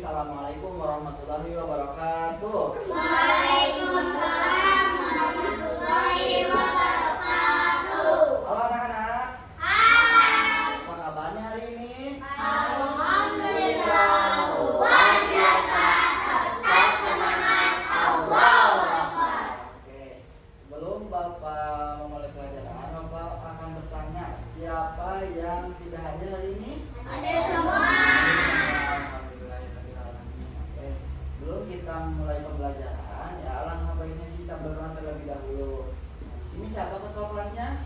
Assalamualaikum warahmatullahi wabarakatuh. Waalaikumsalam warahmatullahi wabarakatuh. Halo anak-anak. Hai. Apa kabarnya hari ini? Alhamdulillah luar biasa. Tetap semangat. Allahu Akbar. Oke. Sebelum Bapak memulai pelajaran, Bapak akan bertanya, siapa yang tidak hadir hari ini? Ada semua. Oke. Sebelum kita mulai pembelajaran, ya alangkah baiknya kita berdoa terlebih dahulu. Di sini siapa ketua kelasnya?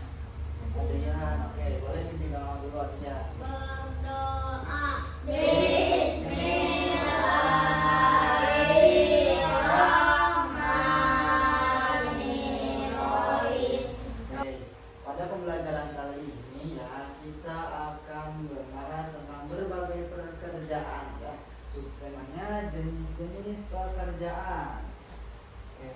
Adrian. Oke, boleh pimpin doa dulu Adrian. Berdoa. Bismillahirrahmanirrahim. Oke, pada pembelajaran kali ini ya kita akan membahas tentang berbagai pekerjaan ya. Subtemanya jenis-jenis pekerjaan. Oke.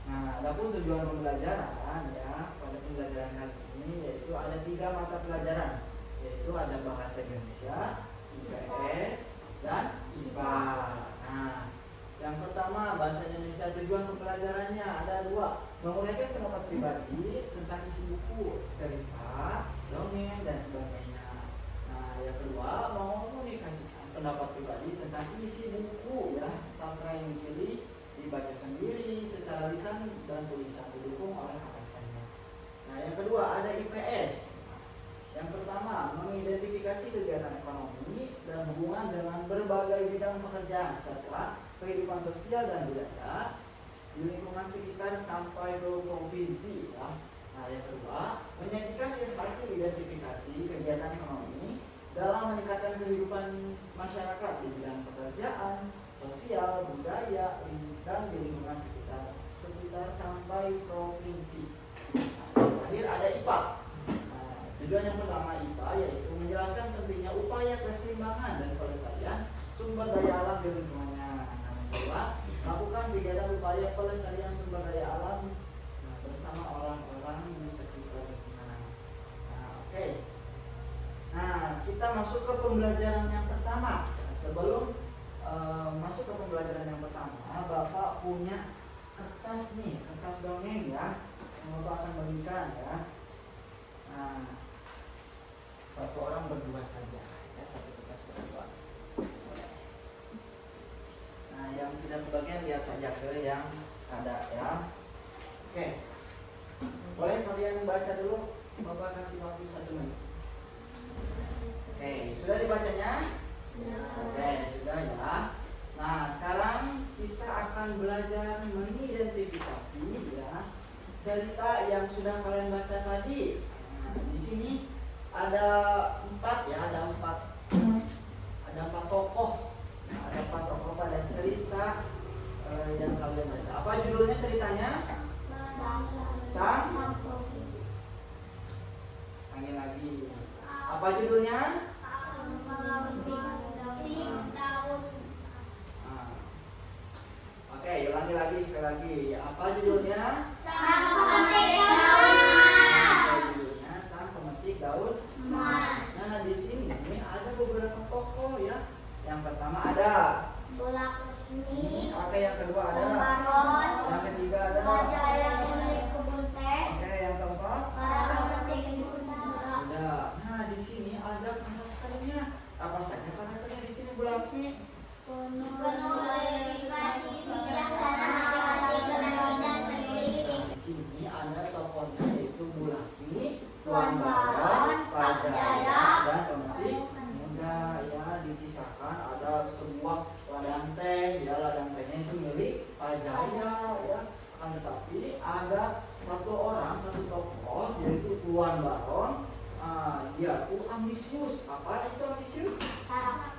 Nah, adapun tujuan pembelajaran ya pada pembelajaran kali ini yaitu ada 3 mata pelajaran, yaitu ada bahasa Indonesia, IPS, dan IPA. Nah, yang pertama bahasa Indonesia, tujuan pembelajarannya ada 2, menguraikan pendapat pribadi tentang isi buku, cerita, dongeng, dan sebagainya. Nah, yang kedua mengomunikasikan pendapat pribadi tentang isi buku ya, sastra yang dipilih dibaca sendiri secara lisan dan tulisan didukung oleh atasannya. Nah, yang kedua ada IPS. Yang pertama mengidentifikasi kegiatan ekonomi dan hubungan dengan berbagai bidang pekerjaan serta kehidupan sosial dan budaya di lingkungan sekitar sampai ke provinsi ya. Nah, yang kedua menyajikan hasil identifikasi kegiatan ekonomi dalam meningkatkan kehidupan masyarakat di bidang pekerjaan, sosial, budaya, dan di lingkungan sekitar sampai provinsi. Nah, terakhir ada IPA. Nah, tujuan yang pertama IPA yaitu menjelaskan pentingnya upaya keseimbangan dan pelestarian sumber daya alam di lingkungannya. Nah, yang kedua melakukan kegiatan upaya pelestarian sumber daya alam bersama orang-orang di sekitar lingkungan. Nah, oke. Nah, kita masuk ke pembelajaran yang pertama. Sebelum masuk ke pembelajaran yang pertama, Bapak punya kertas nih, kertas dongeng ya, yang Bapak akan bagikan ya. Nah, satu orang berdua saja ya, satu kertas berdua. Nah, yang tidak kebagian lihat saja ke yang ada ya. Oke, boleh kalian baca dulu, Bapak kasih waktu 1 menit. Oke, sudah dibacanya? Oke, sudah ya. Nah, sekarang kita akan belajar mengidentifikasi ya cerita yang sudah kalian baca tadi. Nah, di sini ada 4 ya, ada 4 tokoh. Nah, ada 4 tokoh pada cerita yang kalian baca. Apa judulnya ceritanya? Sang. Panggil lagi. Apa judulnya? Oke, ulangi lagi sekali lagi. Apa judulnya? Sang pemetik daun emas. Judulnya Sang Pemetik Daun Emas. Nah, di sini ada beberapa tokoh ya. Yang pertama ada Bulak resmi. Oke, yang kedua ada Baron. Yang ketiga ada Raja yang memiliki kebun teh. Oke, yang keempat Para pemetik bunga. ada. Nah, di sini ada karakternya. Apa saja karakternya di sini, Bu Laksmi? Penuh dedikasi, bijaksana, hati berani dan mandiri. Di sini ada tokohnya yaitu Bu Laksmi, Tuan Baron, Pak Jaya, dan pemetik muda ya. Dikisahkan ada sebuah ladang teh ya, ladang tehnya itu milik Pak Jaya ya. Akan tetapi ada satu tokoh yaitu Tuan Baron. Dia tuh ambisius. Apa itu ambisius?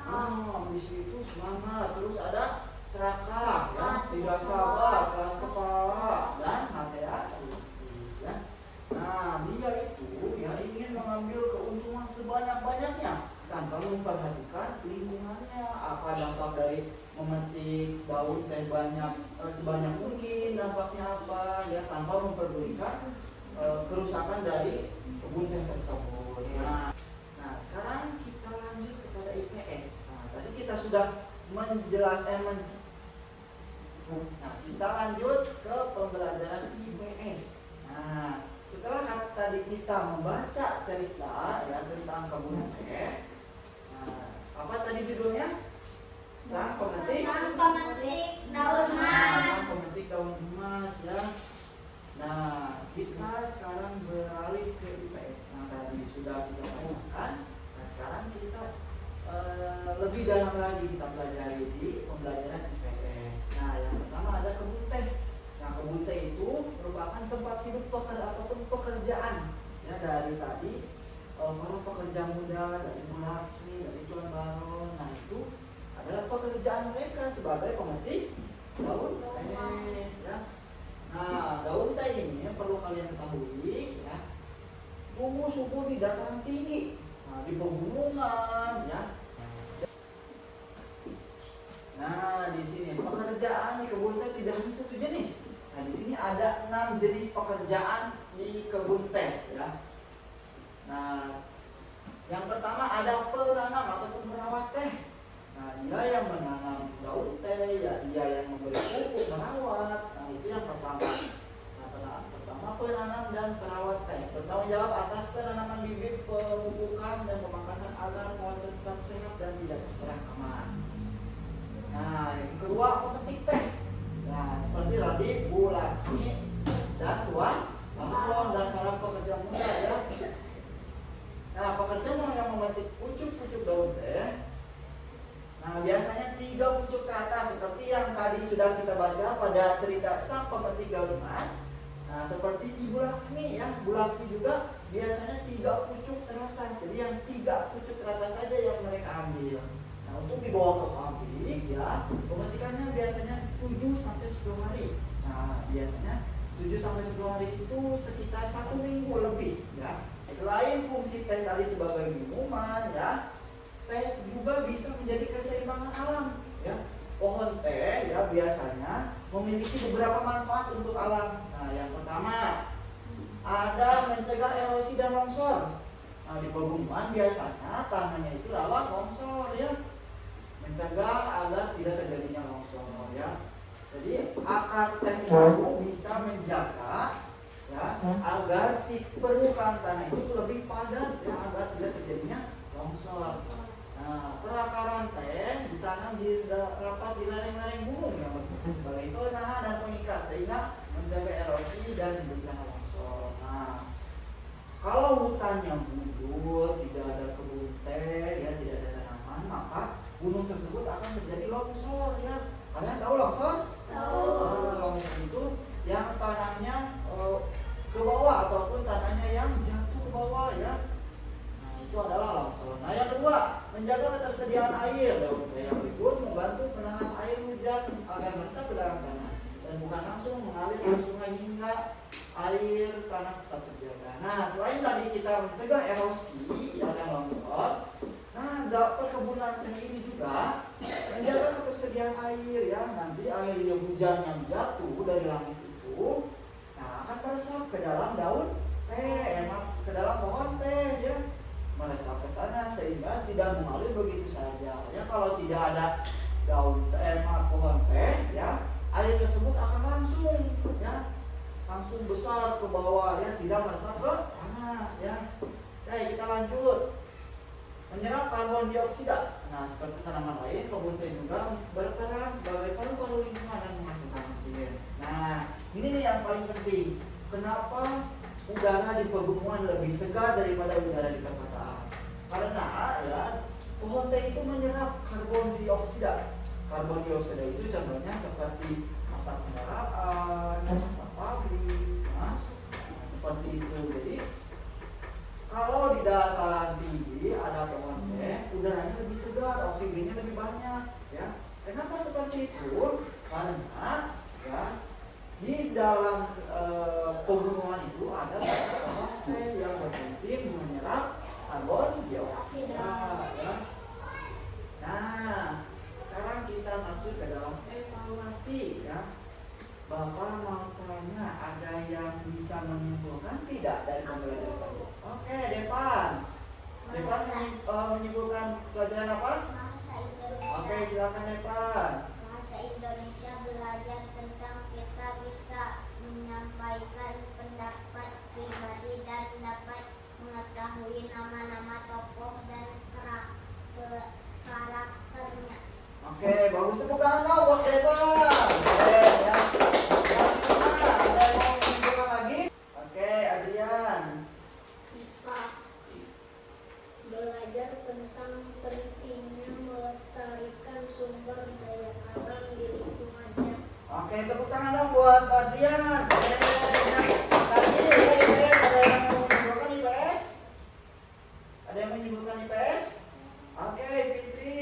Ambisius itu semangat. Terus ada serakah ya, tidak sabar, keras kepala, dan materialistis ya. Nah, dia itu ya ingin mengambil keuntungan sebanyak-banyaknya tanpa memperhatikan lingkungannya. Apa dampak dari memetik daun teh banyak sebanyak mungkin, dampaknya apa ya, tanpa memperdulikan kerusakan dari kebun teh tersebut. Nah, sekarang kita lanjut kepada IPS. Nah, tadi kita sudah Nah, kita lanjut ke pembelajaran IPS. Nah, setelah tadi kita membaca cerita ya tentang kebun teh. Nah, apa tadi judulnya? Sang pemetik daun emas. Sang pemetik daun emas ya. Nah, kita sekarang beralih ke IPS. Nah, tadi sudah kita bacakan. Nah, sekarang kita lebih dalam lagi kita pelajari di pembelajaran IPS. Nah, yang pertama ada kebun teh. Nah, kebun teh itu merupakan tempat hidup ataupun pekerjaan ya dari tadi para pekerja muda dari Bu Laksmi, dari Tuan Baron. Nah, itu adalah pekerjaan mereka sebagai pemetik daun teh ya. Nah, daun teh ini perlu kalian ketahui ya, tumbuh subur di dataran tinggi, nah, di pegunungan ya. Nah, di sini pekerjaan di kebun teh tidak hanya satu jenis. Nah, di sini ada 6 jenis pekerjaan di kebun teh ya. Nah, yang pertama ada penanam ataupun merawat teh. Nah, dia yang menanam daun teh, ya dia yang memberi pupuk, merawat. Nah, itu yang pertama. Nah, pertama penanam dan perawat teh. Bertanggung jawab atas penanaman bibit, pemupukan dan pemangkasan agar pohon tetap sehat dan tidak terserang hama. Nah, yang kedua pemetik teh. Nah, seperti tadi Bu Laksmi dan Tuan Baron dan para pekerja muda ya. Nah, pekerja yang memetik pucuk-pucuk daun teh. Nah, biasanya 3 pucuk ke atas seperti yang tadi sudah kita baca pada cerita sang pemetik daun emas. Nah, seperti Ibu Laksmi ya, Bu Laksmi juga biasanya 3 pucuk teratas. Jadi yang 3 pucuk teratas saja yang mereka ambil. Nah, untuk dibawa ke pabrik ya, pemetikannya biasanya 7 sampai 10 hari. Nah, biasanya 7 sampai 10 hari itu sekitar 1 minggu lebih ya. Selain fungsi teh tadi sebagai minuman ya, teh juga bisa menjadi keseimbangan alam ya. Pohon teh ya biasanya memiliki beberapa manfaat untuk alam. Nah, yang pertama ada mencegah erosi dan longsor. Nah, di pegunungan biasanya tanahnya itu rawan longsor ya. Mencegah agar tidak terjadinya longsor ya. Jadi akar teh itu bisa menjaga ya agar si permukaan tanah itu lebih padat ya agar tidak terjadinya longsor. Nah, perakaran teh ditanam di rapat di lereng-lereng gunung yang berfungsi sebagai penahan dan pengikat sehingga menjaga erosi dan bencana longsor. Nah, kalau hutannya gundul, tidak ada kebun teh, ya tidak ada tanaman, maka gunung tersebut akan terjadi longsor ya. Kalian tahu longsor? Tahu. Longsor itu yang tanahnya ke bawah ataupun tanahnya yang jatuh ke bawah ya. Itu adalah longsor. Nah, yang kedua, menjaga ketersediaan air. Daun teh yang berikut membantu menahan air hujan agar meresap ke dalam tanah dan bukan langsung mengalir ke sungai hingga air tanah tetap terjaga. Nah, selain tadi kita mencegah erosi ya dan longsor, nah perkebunan teh ini juga menjaga ketersediaan air ya. Nanti air yang hujan yang jatuh dari langit itu, nah akan meresap ke dalam daun teh, ke dalam pohon teh ya. Meresap ke tanah sehingga tidak mengalir begitu saja ya. Kalau tidak ada daun pohon teh ya, air tersebut akan langsung ya langsung besar ke bawah ya, tidak meresap ke tanah ya. Oke, kita lanjut. Menyerap karbon dioksida. Nah, seperti tanaman lain, kebun teh juga berperan sebagai paru-paru lingkungan dan menghasilkan oksigen. Nah, ini nih yang paling penting. Kenapa udara di pegunungan lebih segar daripada udara di perkotaan? Karena ya pohon teh itu menyerap karbon dioksida. Karbon dioksida itu contohnya seperti asap kendaraan, asap pabrik, seperti itu. Jadi kalau di dataran tinggi ada pohon teh, udaranya lebih segar, oksigennya lebih banyak ya. Kenapa seperti itu? Karena ya di dalam pegunungan itu ada pohon teh yang berfungsi menyerap karbon dioksida ya. Nah, sekarang kita masuk ke dalam evaluasi ya. Bapak mau tanya, ada yang bisa menyimpulkan tidak dari pembelajaran tadi? Oke, Depan menyimpulkan pelajaran apa? Oke, silakan Evan. Bahasa Indonesia belajar tentang kita bisa menyampaikan pendapat pribadi dan dapat mengetahui nama-nama tokoh dan karakternya. Oke, bagus, tepuk tangan dong buat Evan. Keren ya. Ada yang mau menunjukkan lagi? Oke, Adrian. IPA belajar tentang pentingnya melestarikan sumber daya alam di lingkungannya. Oke, tepuk tangan dong buat Adrian. Keren ya. Tadi IPS, ada yang mau menunjukkan IPS? Ada yang menyebutkan IPS? Oke, Fitri.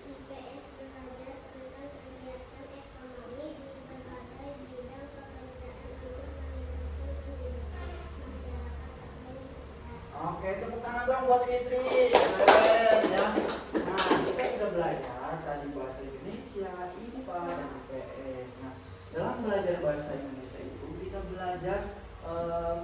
IPS belajar tentang kegiatan ekonomi di berbagai bidang pekerjaan untuk meningkatkan kehidupan masyarakat atau di sekitar. Oke, tepuk tangan dong buat Fitri. Keren ya. Nah, kita sudah belajar tadi bahasa Indonesia, IPA, dan IPS. Nah, dalam belajar bahasa Indonesia itu kita belajar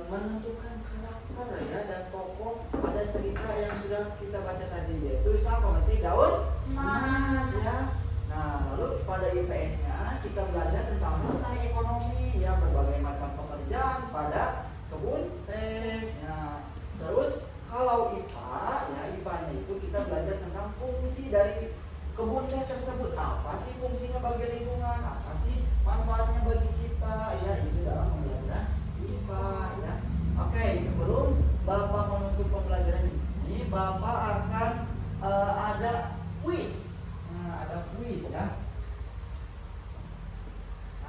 menentukan karakter ya dan tokoh pada cerita yang sudah kita baca tadi, yaitu misal pemetik daun emas ya. Nah, lalu pada IPS-nya kita belajar tentang mengenai ekonomi ya, berbagai macam pekerjaan pada kebun teh. Nah, terus kalau IPA ya, IPA-nya itu kita belajar tentang fungsi dari kebun teh tersebut. Apa sih fungsinya bagi lingkungan? Apa sih manfaatnya bagi kita? Ya, itu dalam pembelajaran IPA ya. Oke, sebelum Bapak menutup pembelajaran ini, Bapak akan ada kuis. Nah, ada kuis ya.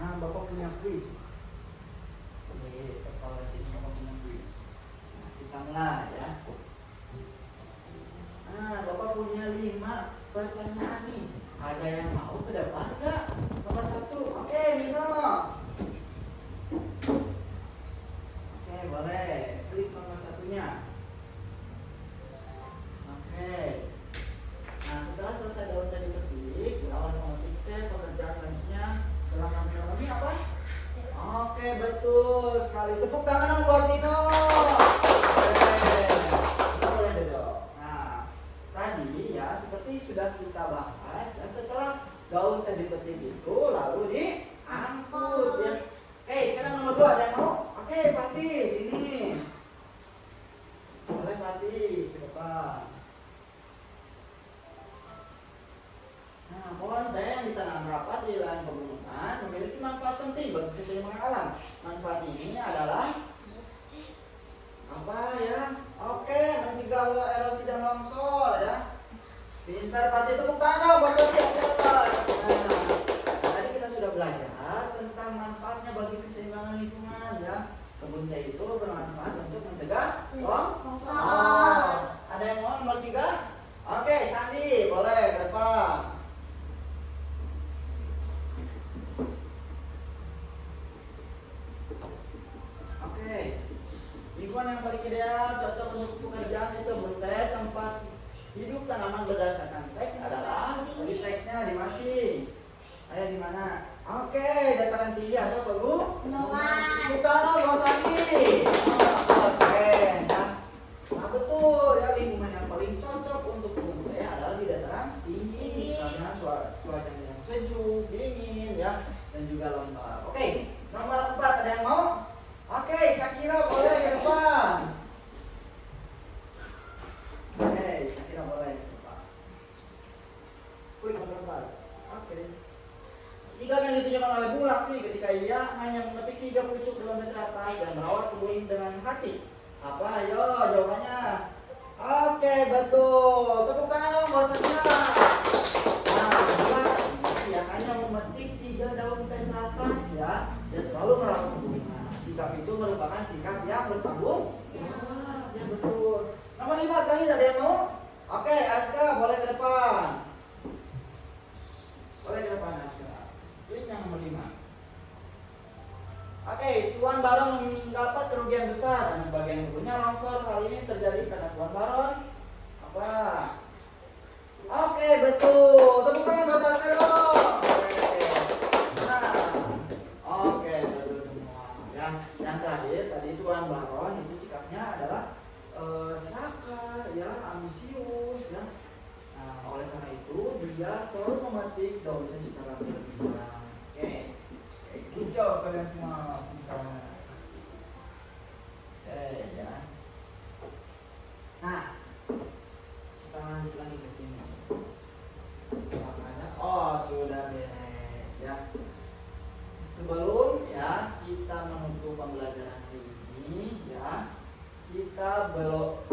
Nah, Bapak punya kuis. Oke, evaluasi ini Bapak punya kuis. Nah, kita mulai ya. Nah, Bapak punya 5 pertanyaan nih. Ada yang mau ke depan nggak? Nomor 1. Oke, Nino. Oke, boleh. Klik nomor 1-nya. Oke. Nah, setelah selesai daun tadi petik, lawan memetik teh, pekerjaan selanjutnya dalam ekonomi apa? Oke, betul sekali. Tepuk tangan dong buat Nino. Kita boleh duduk. Nah, tadi ya seperti sudah kita bahas, ya, setelah daun tadi petik itu lalu diangkut ya. Oke, sekarang nomor 2 ada yang mau? Oke, Pati, sini. Boleh Pati, ke depan. Nah, pohon teh yang ditanam rapat di lahan pegunungan memiliki manfaat penting bagi keseimbangan alam. Manfaat ini adalah apa ya? Oke, mencegah erosi dan longsor ya. Pintar Pati, tepuk tangan dong buat Pati. Nah, tadi kita sudah belajar tentang manfaatnya bagi keseimbangan lingkungan ya. Kebun teh itu bermanfaat untuk mencegah longsor. Ada yang mau nomor 3? Oke, Sandi, boleh ke depan. Oke, lingkungan yang paling ideal cocok untuk pekerjaan itu teh tempat hidup tanaman berdasarkan teks adalah di teksnya di masing. Ayo di mana? Oke, dataran tinggi ada pegunungan. Bukan Bos Andi. Oke, nah betul ya, lingkungan yang paling cocok untuk kebun teh adalah di dataran tinggi karena cuaca yang sejuk, dingin ya, dan juga lembab. Oke, nomor 4 ada yang mau? Oke, Sakira boleh ke depan. Oke, Sakira boleh ke depan. Klik nomor 4. Oke. Sikap yang ditunjukkan oleh Bulak sih ketika ia hanya memetik 3 pucuk daun teh teratas dan merawat kebun dengan hati. Apa? Ayo jawabannya. Oke, betul. Tepuk tangan dong buat Sakira. Nah, Bulak ya hanya memetik 3 daun teh teratas ya dan selalu merawat kebun. Sikap itu merupakan sikap yang bertanggung jawab. Ya betul. Nomor 5 terakhir ada yang mau? Oke, Aska boleh ke depan. Boleh ke depan Aska. Klik yang nomor 5. Oke, Tuan Baron mendapat kerugian besar dan sebagian kebunnya longsor. Hal ini terjadi karena Tuan Baron apa? Oke, betul. Tepuk tangan buat Aska dong. Oke, betul semua. Yang terakhir tadi Tuan Baron itu sikapnya adalah serakah, ya, ambisius. dia selalu memetik daunnya secara berlebihan. Oke, good job kalian semua. Oke ya. Nah, kita lanjut lagi ke sini. Makanya, oh sudah beres ya. Sebelum ya kita menutup pembelajaran hari ini ya, kita belum.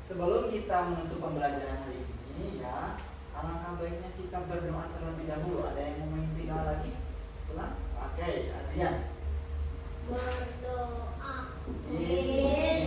Sebelum kita menutup pembelajaran hari ini ya, alangkah baiknya kita berdoa terlebih dahulu. Ada yang mau memimpin doa lagi? Pulang? Oke, Adrian. Berdoa. Yes.